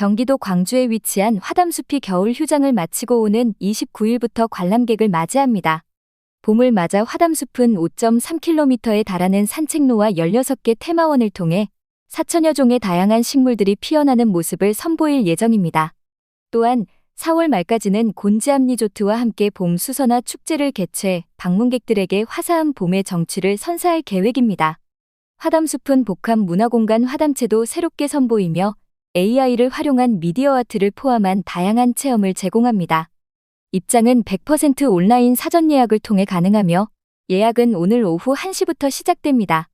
경기도 광주에 위치한 화담숲이 겨울 휴장을 마치고 오는 29일부터 관람객을 맞이합니다. 봄을 맞아 화담숲은 5.3km에 달하는 산책로와 16개 테마원을 통해 4천여 종의 다양한 식물들이 피어나는 모습을 선보일 예정입니다. 또한 4월 말까지는 곤지암 리조트와 함께 봄 수서나 축제를 개최해 방문객들에게 화사한 봄의 정취를 선사할 계획입니다. 화담숲은 복합 문화공간 화담체도 새롭게 선보이며 AI를 활용한 미디어 아트를 포함한 다양한 체험을 제공합니다. 입장은 100% 온라인 사전 예약을 통해 가능하며 예약은 오늘 오후 1시부터 시작됩니다.